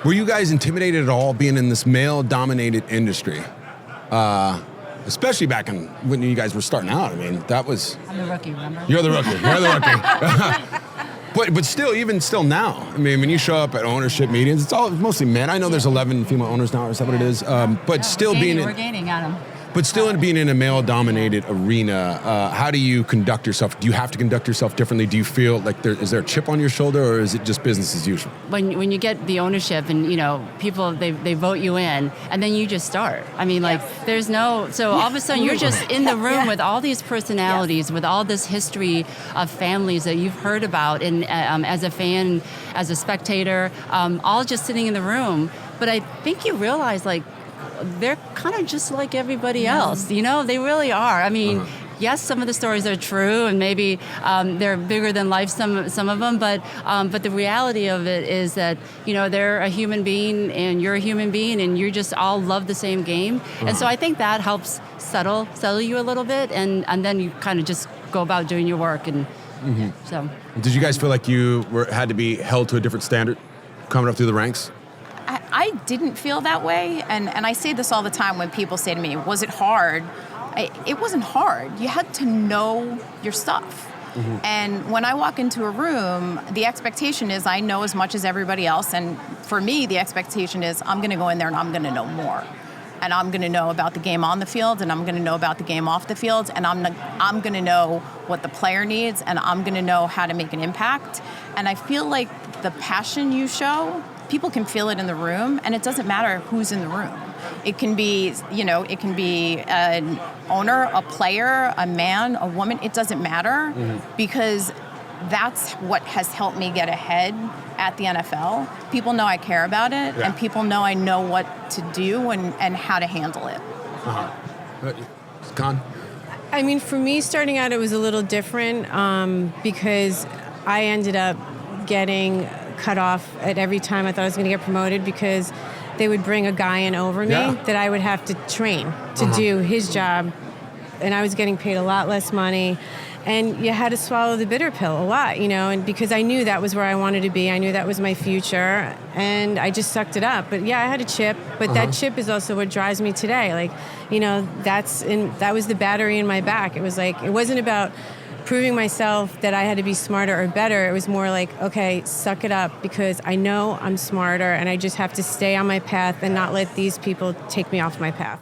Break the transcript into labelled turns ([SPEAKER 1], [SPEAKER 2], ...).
[SPEAKER 1] Were you guys intimidated at all being in this male-dominated industry? Especially back when you guys were starting out. I mean, that was...
[SPEAKER 2] I'm the rookie, remember?
[SPEAKER 1] You're the rookie. You're the rookie. But still, even still now, I mean, when you show up at ownership meetings, it's all mostly men. I know there's 11 female owners now, or is that what it is? But still
[SPEAKER 2] we're gaining on them.
[SPEAKER 1] But still, being in a male-dominated arena, how do you conduct yourself? Do you have to conduct yourself differently? Do you feel like is there a chip on your shoulder, or is it just business as usual?
[SPEAKER 2] When you get the ownership and, people, they vote you in, and then you just start. I mean, there's no... So all of a sudden, you're just in the room with all these personalities, with all this history of families that you've heard about, and as a fan, as a spectator, all just sitting in the room. But I think you realize, they're kind of just like everybody else, they really are. I mean, yes, some of the stories are true, and maybe they're bigger than life, some of them, but the reality of it is that, they're a human being, and you're a human being, and you just all love the same game. And so I think that helps settle you a little bit, and then you kind of just go about doing your work. And so.
[SPEAKER 1] Did you guys feel like you had to be held to a different standard coming up through the ranks?
[SPEAKER 3] I didn't feel that way, and I say this all the time when people say to me, was it hard? It wasn't hard. You had to know your stuff. And when I walk into a room, the expectation is I know as much as everybody else, and for me, the expectation is I'm going to go in there and I'm going to know more. And I'm going to know about the game on the field, and I'm going to know about the game off the field, and I'm going to know what the player needs, and I'm going to know how to make an impact. And I feel like the passion you show, people can feel it in the room, and it doesn't matter who's in the room. It can be, an owner, a player, a man, a woman. It doesn't matter because that's what has helped me get ahead at the NFL. People know I care about it, and people know I know what to do and how to handle it.
[SPEAKER 1] Con?
[SPEAKER 4] I mean, for me, starting out, it was a little different because I ended up getting cut off at every time I thought I was going to get promoted because they would bring a guy in over me that I would have to train to do his job, and I was getting paid a lot less money. And you had to swallow the bitter pill a lot, and because I knew that was where I wanted to be. I knew that was my future, and I just sucked it up. But yeah, I had a chip, but that chip is also what drives me today. That was the battery in my back. It was it wasn't about proving myself that I had to be smarter or better. It was more like, okay, suck it up because I know I'm smarter, and I just have to stay on my path and not let these people take me off my path.